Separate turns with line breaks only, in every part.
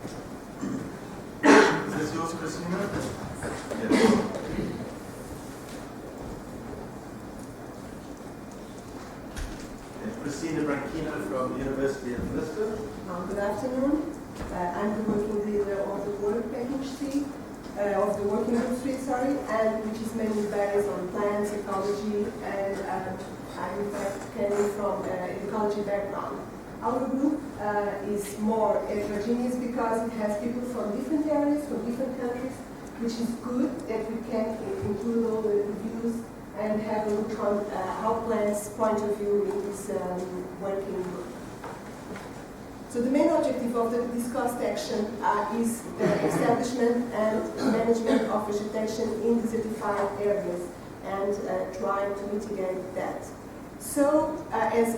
Is this yours, Christina? Yes. Christina Branchino from the University of Lisbon.
Good afternoon. I'm the working leader of the work package C, of the working group 3, and which is mainly based on plants, ecology, and I'm in fact coming from an ecology background. Our group is more heterogeneous because it has people from different areas, from different countries, which is good that we can include all the views and have a look on how plants' point of view in this working group. So the main objective of the discussed action is the establishment and management of vegetation in desertified areas and trying to mitigate that. So, as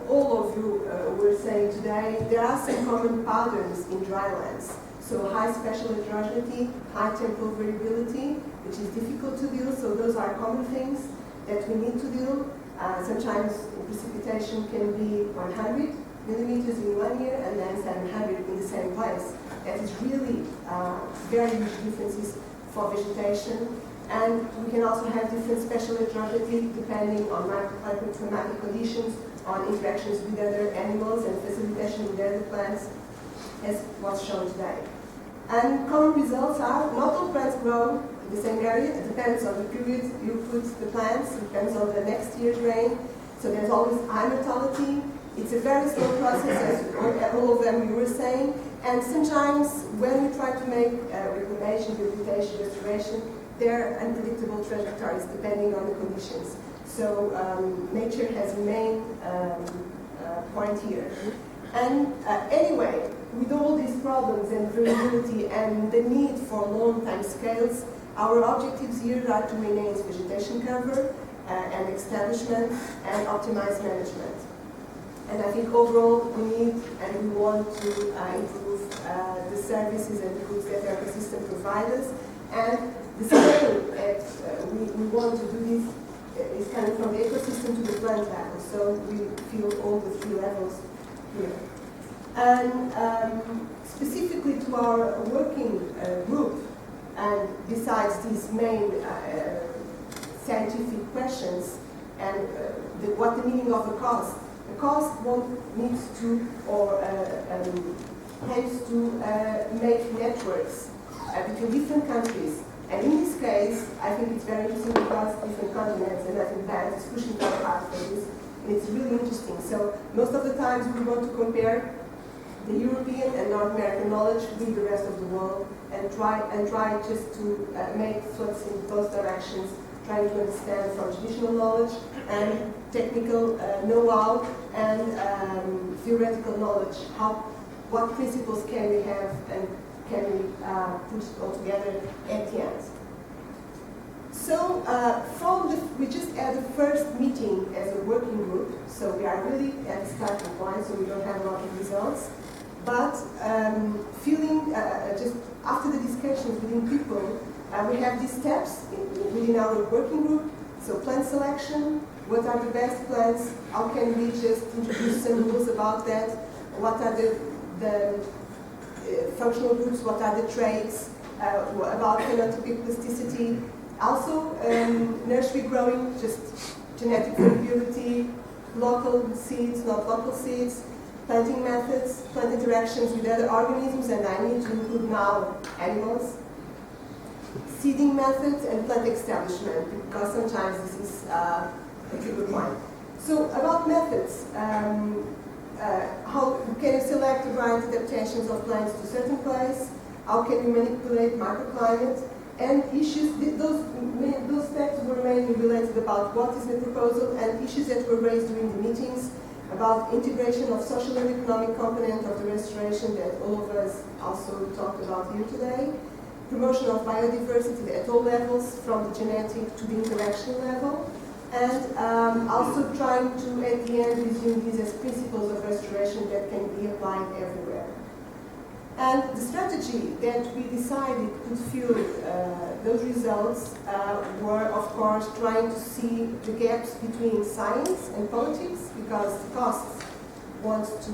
all of you were saying today, there are some common patterns in drylands. So high spatial heterogeneity, high temporal variability, which is difficult to deal, so those are common things that we need to deal. Sometimes precipitation can be 100 millimeters in 1 year and then 700 in the same place. That is really very huge differences for vegetation. And we can also have different spatial heterogeneity depending on climatic conditions, on interactions with other animals and facilitation with other plants, as was shown today. And common results are not all plants grow in the same area. It depends on the period you put the plants, it depends on the next year's rain. So there's always high mortality. It's a very slow process, as all of them you were saying. And sometimes when we try to make reclamation, rehabilitation, restoration, there are unpredictable trajectories depending on the conditions. So nature has a main point here. And anyway, with all these problems and variability and the need for long time scales, our objectives here are to enhance vegetation cover and establishment and optimize management. And I think overall we need and we want to improve the services and the goods that the ecosystem provides us. And the scale that we want to do this is coming from the ecosystem to the plant level. So we feel all the 3 levels here. And specifically to our working group, and besides these main scientific questions and what the meaning of the cost needs to or aims to make networks between different countries. And in this case, I think it's very interesting because different continents, and I think that is pushing very hard for this, and it's really interesting. So most of the times we want to compare the European and North American knowledge with the rest of the world and try just to make flux in both directions, trying to understand from traditional knowledge and technical know-how and theoretical knowledge, what principles can we have and can we put it all together at the end. So we just had the first meeting as a working group, so we are really at the starting point, so we don't have a lot of results. But feeling just after the discussions within people, we have these steps within our working group. So plant selection, what are the best plants? How can we just introduce some rules about that? What are the functional groups? What are the traits? About phenotypic plasticity. Also nursery growing, just genetic variability, local seeds, not local seeds. Planting methods, plant interactions with other organisms, and I need to include now animals. Seeding methods and plant establishment, because sometimes this is a good point. So about methods, how can you select the right adaptations of plants to a certain place? How can you manipulate microclimate? And issues, those steps were mainly related about what is the proposal and issues that were raised during the meetings, about integration of social and economic component of the restoration that all of us also talked about here today, promotion of biodiversity at all levels, from the genetic to the interaction level, and also trying to, at the end, resume these as principles of restoration that can be applied everywhere. And the strategy that we decided could fuel those results were, of course, trying to see the gaps between science and politics, because the costs wants to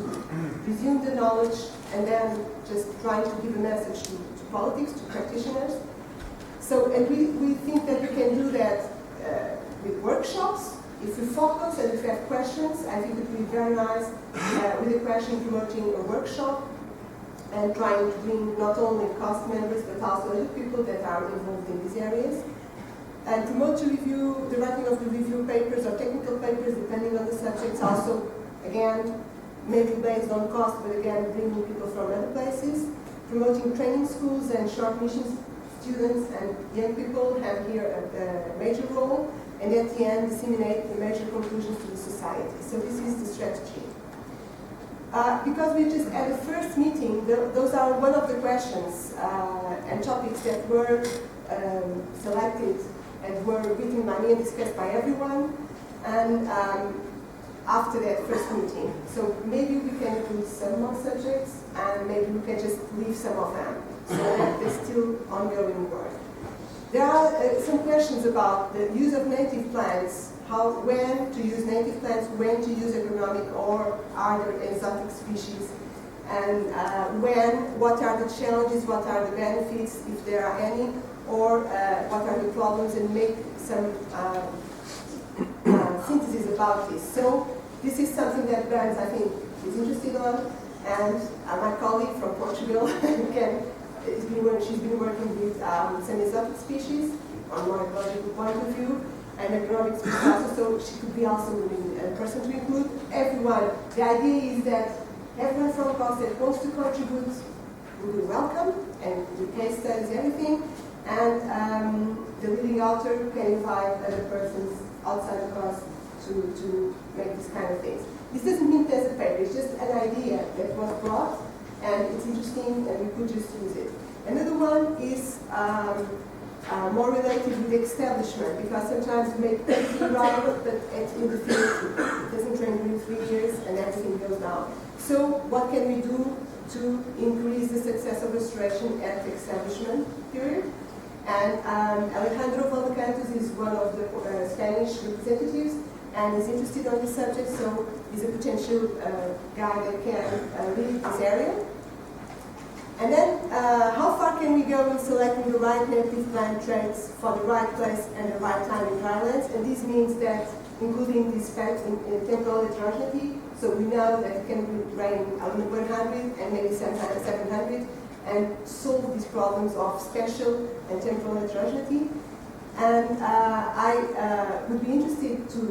resume the knowledge and then just trying to give a message to politics, to practitioners. So, and we think that we can do that with workshops. If we focus and if we have questions, I think it would be very nice with a question promoting a workshop and trying to bring not only COST members but also other people that are involved in these areas. And promote to review, the writing of the review papers or technical papers depending on the subjects, also, again, maybe based on cost, but again, bringing people from other places. Promoting training schools and short missions students and young people have here a major role, and at the end, disseminate the major conclusions to the society. So this is the strategy. Because we just at the first meeting, those are one of the questions and topics that were selected and were written by me and discussed by everyone, and after that first meeting. So maybe we can include some more subjects, and maybe we can just leave some of them, so that there's still ongoing work. There are some questions about the use of native plants, when to use native plants, when to use agronomic or other exotic species, and what are the challenges, what are the benefits, if there are any, or what are the problems, and make some synthesis about this. So this is something that Bern, I think, is interested on, and my colleague from Portugal she's been working with some exotic species on more ecological point of view, and agronomic species also, so she could be also a person to include. Everyone, the idea is that everyone from COST that wants to contribute will be welcome, and the case studies, everything, and the leading author can invite other persons outside of COST to make these kind of things. This doesn't mean there's a paper, it's just an idea that was brought, and it's interesting, and we could just use it. Another one is more related with the establishment, because sometimes we make everything right, but in the field it doesn't train in 3 years and everything goes down. So what can we do to increase the success of restoration at the establishment period? And Alejandro Valdecantos is one of the Spanish representatives and is interested on this subject, so he's a potential guy that can lead this area. And then, how far can we go in selecting the right native plant traits for the right place and the right time in drylands? And this means that including this fact in temporal heterogeneity, so we know that it can rain 100 and maybe sometimes 700, and solve these problems of spatial and temporal heterogeneity. And I would be interested to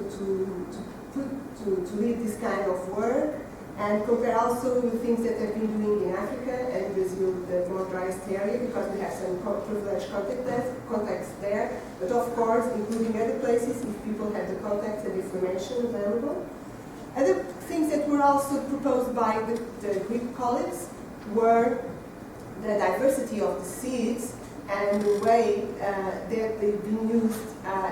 lead this kind of work and compare also with things that I've been doing in Africa and Brazil, the more driest area, because we have some privileged contacts there, but of course including other places if people have the contacts and information available. Other things that were also proposed by the Greek colleagues were the diversity of the seeds and the way that they've been used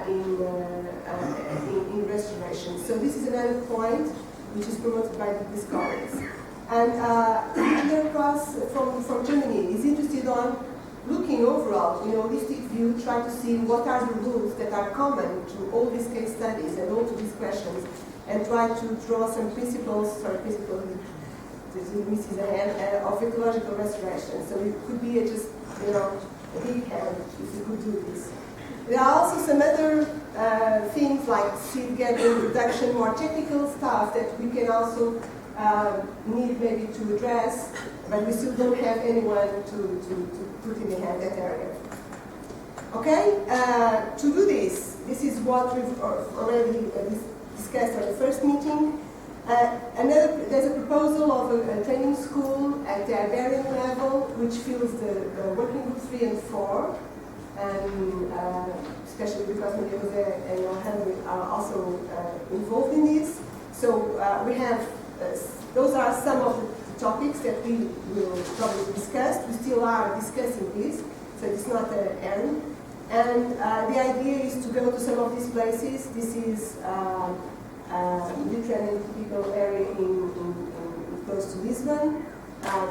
in restoration. So this is another point which is promoted by these colleagues. And Peter Cross from Germany is interested on looking overall, in a holistic view, try to see what are the rules that are common to all these case studies and all to these questions, and try to draw some principles of ecological restoration. So it could be just, a big hand if you could do this. There are also some other things like seed gathering, reduction, more technical stuff that we can also need maybe to address, but we still don't have anyone to put in the hand that area. Okay, to do this is what we've already discussed at the first meeting. There's a proposal of a training school at the Iberian level, which fills the working group 3 and 4, and especially because Maria and Alejandro are also involved in this. So we have, those are some of the topics that we will probably discuss. We still are discussing this, so it's not an end. And the idea is to go to some of these places. This is Mediterranean typical area close to Lisbon.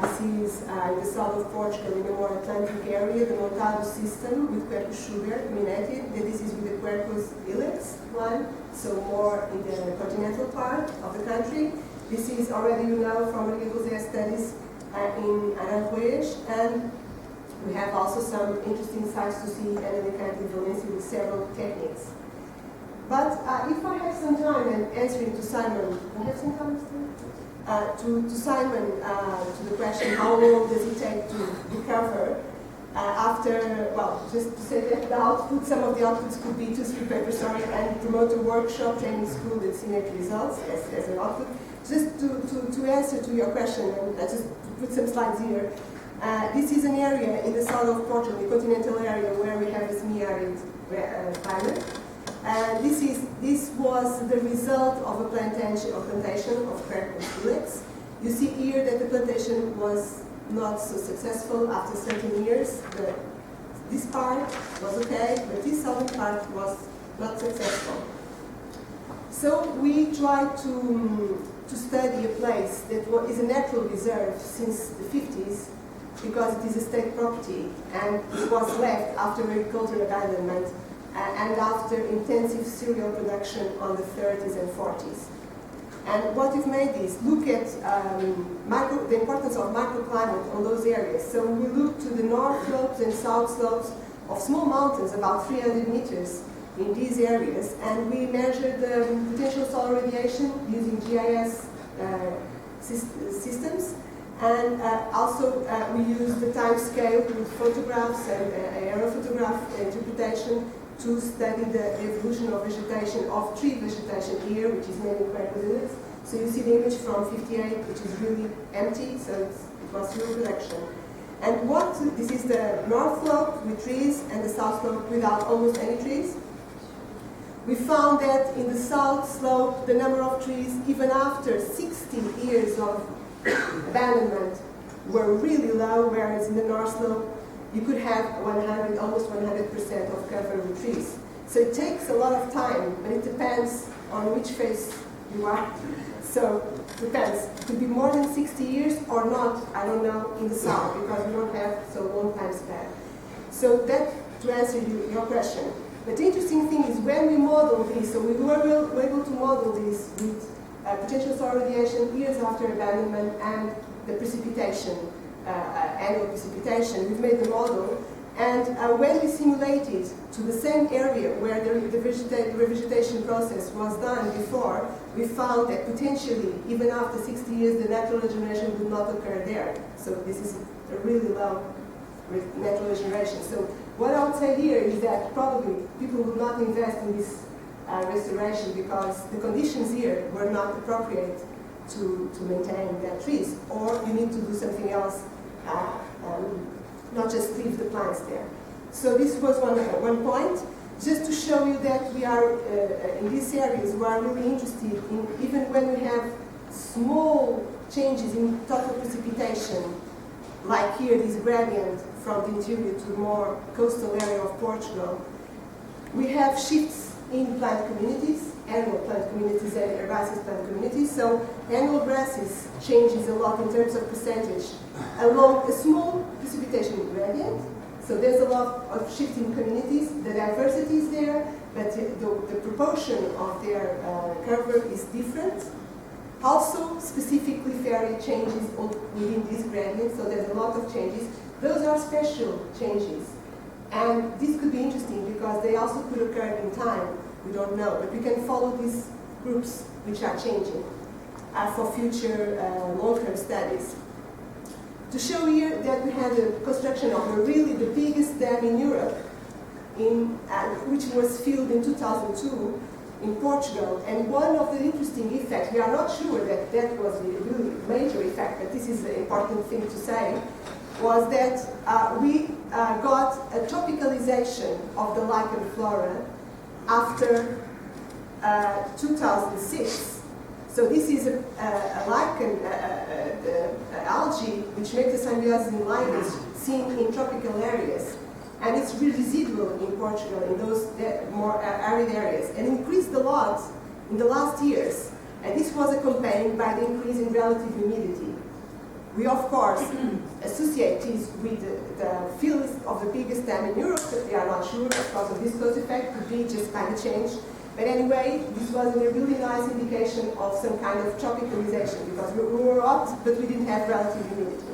This is in the south of Portugal, in the more Atlantic area, the Montado system with Quercus sugar dominated. This is with the Quercus ilex one, so more in the continental part of the country. This is already, you know, from Gudrun studies in Aranjuez, and we have also some interesting sites to see and Valencia with several techniques. But if I have some time and answering to Simon, I have some time still? To Simon, to the question, how long does it take to recover after, well, just to say that the output, some of the outputs could be 2-3 papers, sorry, and promote a workshop, training school with similar results as an output. Just to answer to your question, and just to put some slides here, this is an area in the south of Portugal, the continental area, where we have a semi-arid climate. This was the result of a plantation of crackle ilex. You see here that the plantation was not so successful after 13 years. This part was okay, but this southern part was not successful. So we tried to study a place that is a natural reserve since the 50s, because it is a state property, and it was left after agricultural abandonment and after intensive cereal production on the 30s and 40s. And what we've made is look at the importance of microclimate on those areas. So we looked to the north slopes and south slopes of small mountains, about 300 meters in these areas, and we measured the potential solar radiation using GIS systems. And also we used the time scale with photographs and aerophotograph interpretation to study the evolution of vegetation, of tree vegetation here, which is mainly crackle. So you see the image from 58, which is really empty, so it was real production. And this is the north slope with trees and the south slope without almost any trees. We found that in the south slope, the number of trees, even after 60 years of abandonment, were really low, whereas in the north slope, you could have almost 100% of cover with trees. So it takes a lot of time, but it depends on which phase you are. So it depends. It could be more than 60 years or not, I don't know, in the south, because we don't have so long time span. So that, to answer your question. But the interesting thing is when we model this, so we were able to model this with potential solar radiation years after abandonment and the precipitation, annual precipitation. We've made the model, and when we simulated to the same area where the revegetation process was done before, we found that potentially, even after 60 years, the natural regeneration would not occur there. So this is a really low natural regeneration. So what I would say here is that probably people would not invest in this restoration because the conditions here were not appropriate to maintain their trees, or you need to do something else, not just leave the plants there. So this was one point, just to show you that we are, in these areas, we are really interested in, even when we have small changes in total precipitation, like here this gradient from the interior to more coastal area of Portugal, we have shifts in plant communities, annual plant communities and herbaceous plant communities. So annual grasses changes a lot in terms of percentage along a small precipitation gradient. So there's a lot of shifting communities. The diversity is there, but the proportion of their cover is different. Also, specifically fairy changes within this gradient, so there's a lot of changes. Those are special changes. And this could be interesting because they also could occur in time. We don't know, but we can follow these groups which are changing for future long-term studies. To show here that we had the construction of really the biggest dam in Europe, which was filled in 2002 in Portugal. And one of the interesting effects, we are not sure that that was a really major effect, but this is an important thing to say, was that we got a tropicalization of the lichen flora after 2006. So this is a lichen, algae, which makes the symbiosis in lichens seen in tropical areas. And it's residual in Portugal, in those more arid areas, and increased a lot in the last years. And this was accompanied by the increase in relative humidity. We, of course, associate this with the field of the biggest dam in Europe, but we are not sure because of this cause effect, could be just climate change. But anyway, this was a really nice indication of some kind of tropicalization, because we were hot, but we didn't have relative humidity.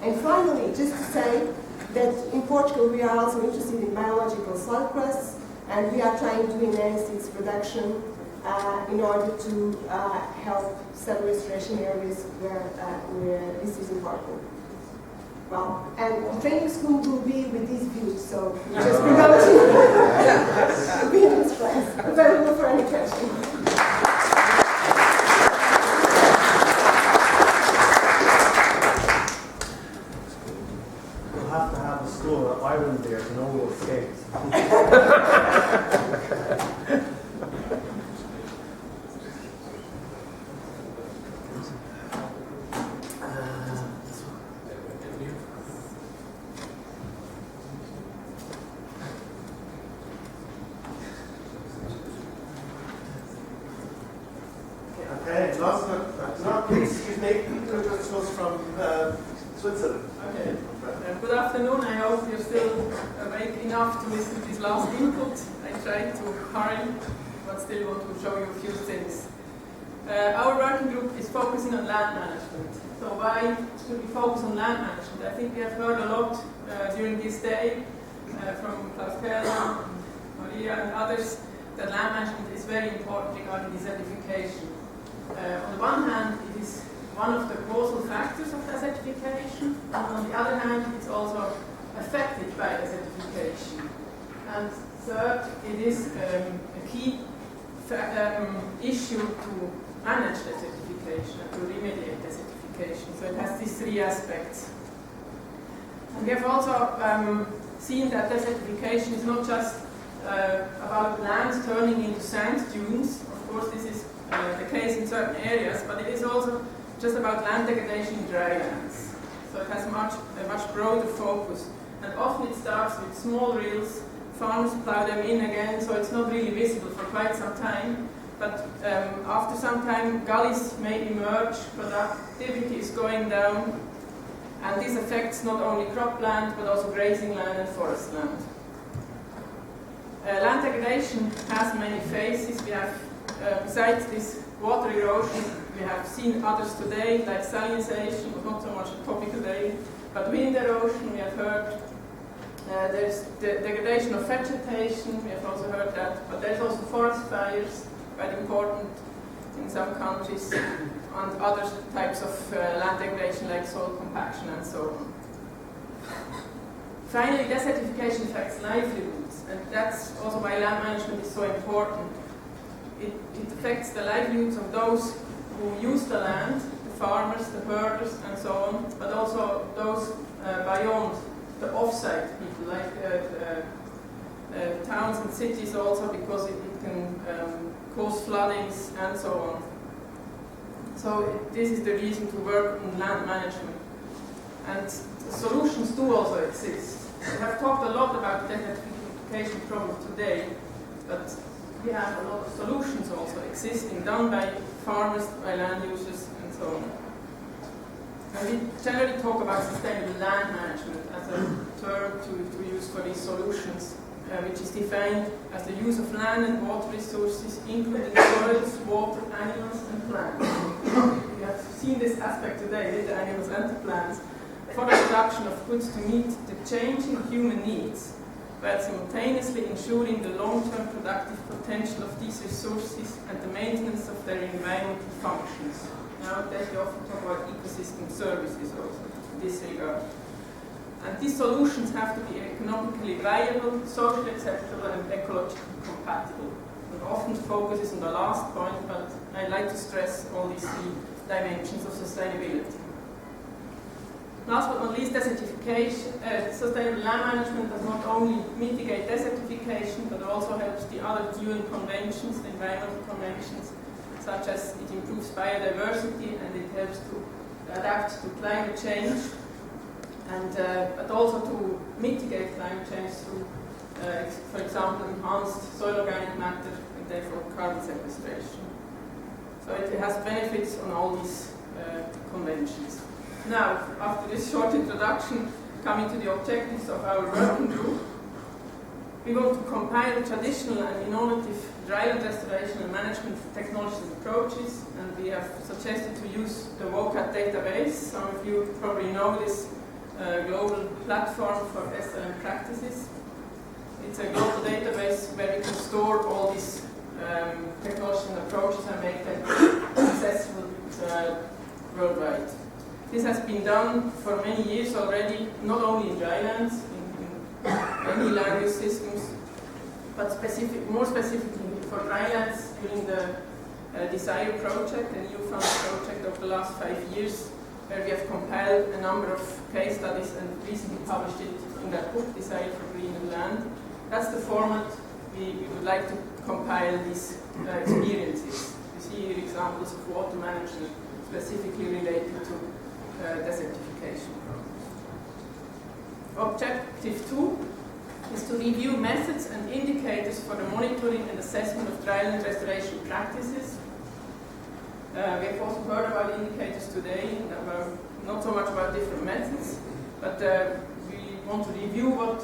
And finally, just to say that in Portugal we are also interested in biological soil crusts, and we are trying to enhance its production in order to help some restoration areas where this is important. Well, and the training school will be with these views, so just promoting to be in this class. Available for any questions.
We'll have to have a school at Ireland there to know we'll escape.
Okay, excuse me, this was from Switzerland.
Okay. Good afternoon. I hope you're still awake enough to listen to this last input. I tried to hurry, but still want to show you a few things. Our working group is focusing on land management. So why should we focus on land management? I think we have heard a lot during this day from Klaus Keller, Maria and others that land management is very important regarding desertification. On the one hand, it is one of the causal factors of desertification, and on the other hand, it's also affected by desertification. And third, it is a key issue to manage desertification and to remediate desertification. So it has these three aspects. And we have also seen that desertification is not just about land turning into sand dunes. Of course, this is the case in certain areas, but it is also just about land degradation in dry lands. So it has a much broader focus. And often it starts with small rills, farmers plow them in again, so it's not really visible for quite some time. But after some time, gullies may emerge, productivity is going down, and this affects not only cropland, but also grazing land and forest land. Land degradation has many phases. We have, besides this water erosion, we have seen others today, like salinization, not so much a topic today, but wind erosion, we have heard. There's the degradation of vegetation, we have also heard that, but there's also forest fires, quite important in some countries, and other types of land degradation like soil compaction and so on. Finally, desertification affects livelihoods, and that's also why land management is so important. It affects the livelihoods of those who use the land, the farmers, the herders, and so on, but also those beyond, the off-site people, like towns and cities also, because it can cause floodings and so on. So this is the reason to work on land management. And solutions do also exist. We have talked a lot about the desertification problem today, but we have a lot of solutions also existing, done by farmers, by land users, and so on. And we generally talk about sustainable land management as a term to use for these solutions, which is defined as the use of land and water resources, including soils, water, animals, and plants. We have seen this aspect today with the animals and the plants, for the production of goods to meet the changing human needs, while simultaneously ensuring the long-term productive potential of these resources and the maintenance of their environmental functions. Nowadays we often talk about ecosystem services also in this regard. And these solutions have to be economically viable, socially acceptable, and ecologically compatible. And often the focus is on the last point, but I like to stress all these three dimensions of sustainability. Last but not least, desertification. Sustainable land management does not only mitigate desertification, but also helps the other UN conventions, the environmental conventions, such as it improves biodiversity and it helps to adapt to climate change, and but also to mitigate climate change through, for example, enhanced soil organic matter and therefore carbon sequestration. So it has benefits on all these conventions. Now, after this short introduction, coming to the objectives of our working group. We want to compile traditional and innovative dryland restoration and management technologies and approaches, and we have suggested to use the WCAT database. Some of you probably know this global platform for SLM practices. It's a global database where we can store all these technologies and approaches and make them accessible worldwide. This has been done for many years already, not only in drylands, in many land use systems, but more specifically for drylands during the Desire project, an EU-funded project of the last 5 years, where we have compiled a number of case studies and recently published it in that book, Desire for Greener Land. That's the format we would like to compile these experiences. You see here examples of water management specifically related to desertification. Objective 2 is to review methods and indicators for the monitoring and assessment of dryland restoration practices. We have also heard about indicators today, not so much about different methods, but we want to review what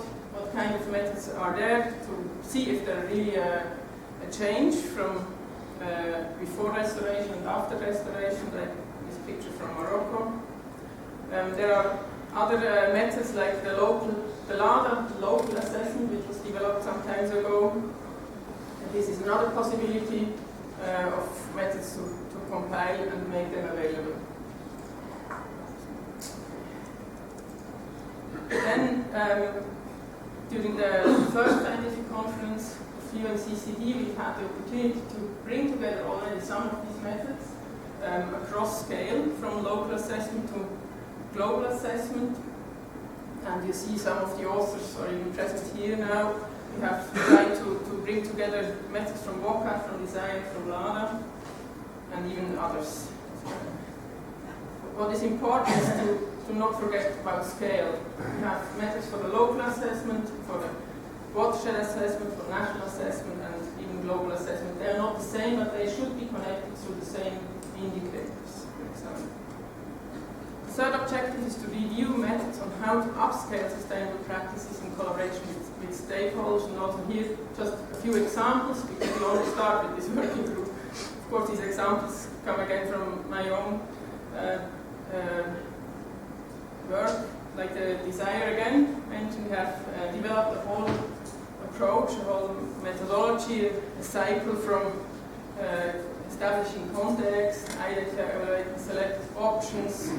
kind of methods are there to see if there really a change from before restoration and after restoration, like this picture from Morocco. There are other methods like the LADA, local assessment, which was developed some time ago. And this is another possibility of methods to compile and make them available. Then, during the first scientific conference of UNCCD, we had the opportunity to bring together already some of these methods across scale, from local assessment to global assessment. And you see some of the authors are even present here now. We have tried to bring together methods from WCAT, from Design, from LADA, and even others. What is important is to not forget about scale. We have methods for the local assessment, for the watershed assessment, for national assessment, and even global assessment. They are not the same, but they should be connected through the same indicators, for example. The third objective is to review methods on how to upscale sustainable practices in collaboration with stakeholders, and also here just a few examples, because we only start with this working group. Of course, these examples come again from my own work, like the Desire again mentioned. We have developed a whole approach, a whole methodology, a cycle from establishing context, identify, evaluate, select options,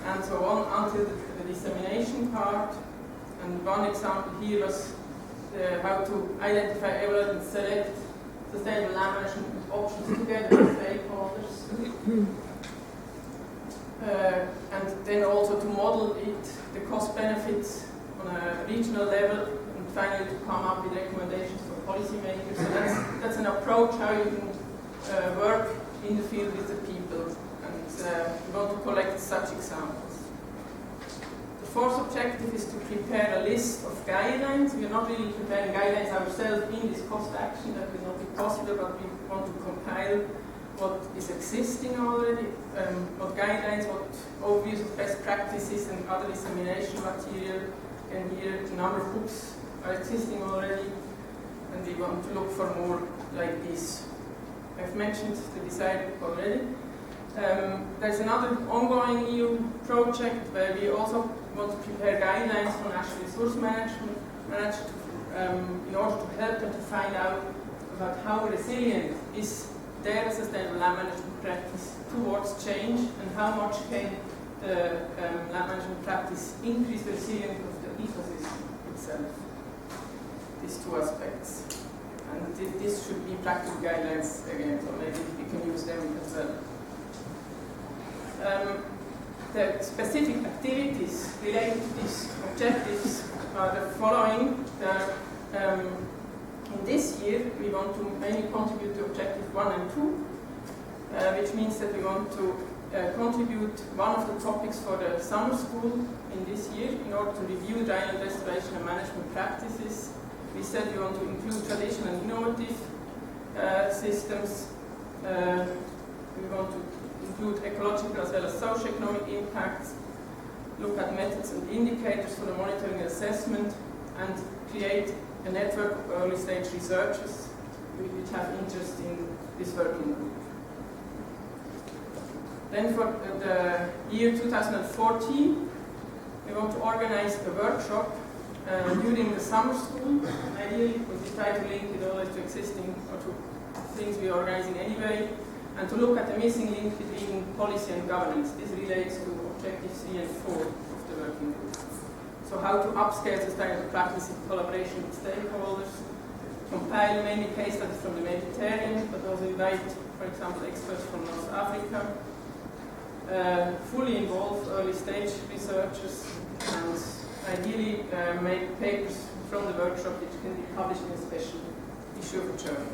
and so on until the dissemination part. And one example here was how to identify, evaluate, and select sustainable land management options together with stakeholders. And then also to model the cost benefits on a regional level, and finally to come up with recommendations for policymakers. So that's an approach how you can work in the field with the people, and we want to collect such examples. The fourth objective is to prepare a list of guidelines. We are not really preparing guidelines ourselves in this cost action, that will not be possible, but we want to compile what is existing already, what guidelines, what overviews of best practices and other dissemination material. And here a number of books are existing already, and we want to look for more like this. I've mentioned the Desire book already. There's another ongoing EU project where we also want to prepare guidelines for national resource management in order to help them to find out about how resilient is their sustainable land management practice towards change, and how much can the land management practice increase the resilience of the ecosystem itself. These two aspects. And this should be practical guidelines again, so maybe we can use them as well. The specific activities related to these objectives are the following. In this year, we want to mainly contribute to Objective 1 and 2, which means that we want to contribute one of the topics for the summer school in this year in order to review dryland restoration and management practices. We said we want to include traditional and innovative systems. We want to include ecological as well as socio-economic impacts, look at methods and indicators for the monitoring and assessment, and create a network of early stage researchers which have interest in this working group. Then for the year 2014, we want to organize a workshop during the summer school, ideally, because we try to link it always to existing or to things we are organizing anyway, and to look at the missing link between policy and governance. This relates to objectives 3 and 4 of the working group. So how to upscale sustainable practice in collaboration with stakeholders, compile mainly case studies from the Mediterranean, but also invite, for example, experts from North Africa, fully involve early stage researchers, and ideally make papers from the workshop which can be published in a special issue of a journal.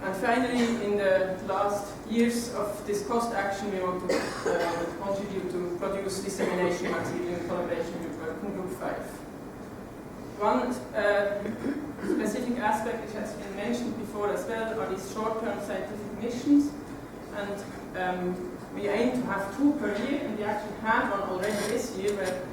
And finally, in the last years of this cost action, we want to contribute to produce dissemination material in collaboration with Working Group 5. One specific aspect which has been mentioned before as well are these short-term scientific missions. And we aim to have 2 per year, and we actually had one already this year where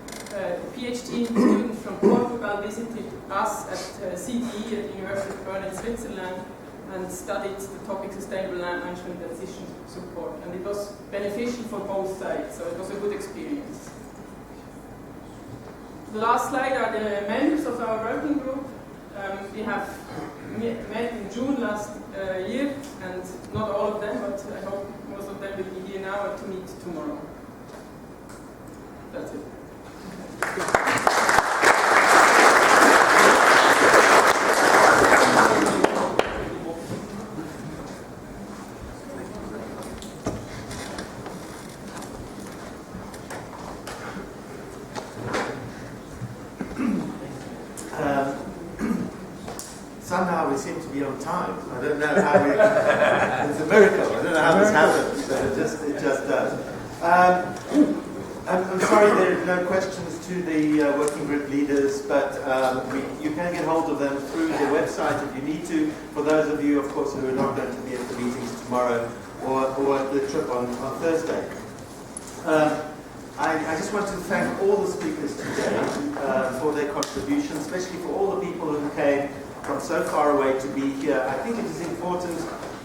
a PhD student from Portugal visited us at CTE at the University of Bern in Switzerland and studied the topic sustainable land management and decision support. And it was beneficial for both sides, so it was a good experience. The last slide are the members of our working group. We have met in June last year, and not all of them, but I hope most of them will be here now and to meet tomorrow. That's it.
Somehow we seem to be on time. I don't know how we... It's a miracle. I don't know how this happens, but it just does. I'm sorry there are no questions to the working group leaders, but you can get hold of them through the website if you need to. For those of you, of course, who are not going to be at the meetings tomorrow or at the trip on Thursday. I just want to thank all the speakers today for their contribution, especially for all the people who came from so far away to be here. I think it is important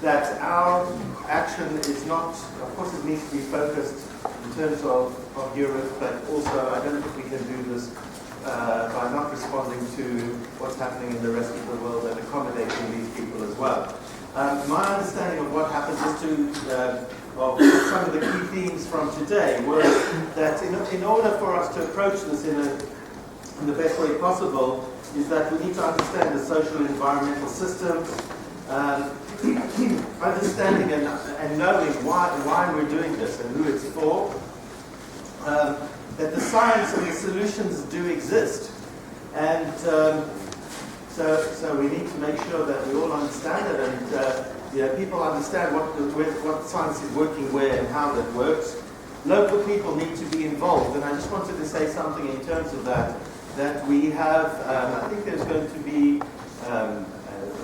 that our action is not, of course it needs to be focused in terms of Europe, but also I don't think we can do this by not responding to what's happening in the rest of the world and accommodating these people as well. My understanding of what happened of some of the key themes from today was that in order for us to approach this in the best way possible, is that we need to understand the social and environmental systems, understanding and knowing why we're doing this and who it's for, that the science and the solutions do exist, and so we need to make sure that we all understand it, and people understand what science is working where and how that works. Local people need to be involved, and I just wanted to say something in terms of that we have, I think there's going to be a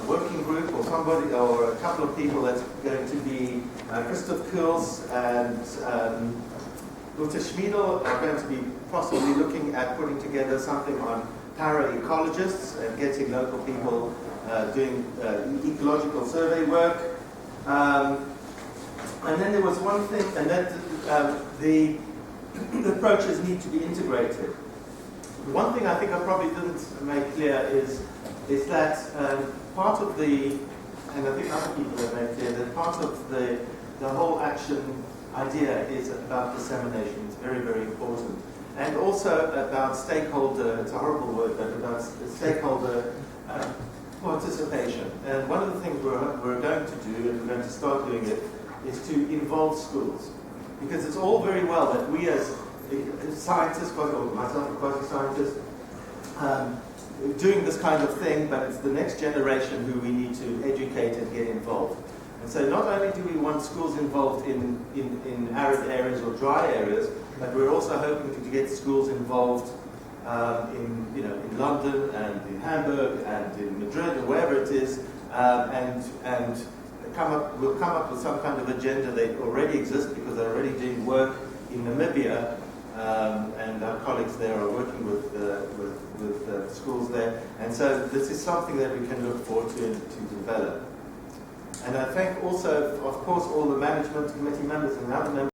working group or somebody or a couple of people that's going to be Christoph Kuhls and Dr. Schmiedel are going to be possibly looking at putting together something on para-ecologists and getting local people doing ecological survey work. And then there was one thing, and that the approaches need to be integrated. One thing I think I probably didn't make clear is that part of the, and I think other people have made clear, that part of the whole action idea is about dissemination. It's very, very important. And also about stakeholder, it's a horrible word, but about stakeholder participation. And one of the things we're going to do, and we're going to start doing it, is to involve schools. Because it's all very well that we as scientists, or myself a quasi-scientist, doing this kind of thing, but it's the next generation who we need to educate and get involved. And so not only do we want schools involved in arid areas or dry areas, but we're also hoping to get schools involved in London and in Hamburg and in Madrid or wherever it is, and we'll come up with some kind of agenda that already exists because they're already doing work in Namibia and our colleagues there are working with schools there. And so this is something that we can look forward to develop. And I thank also, of course, all the management committee members and other members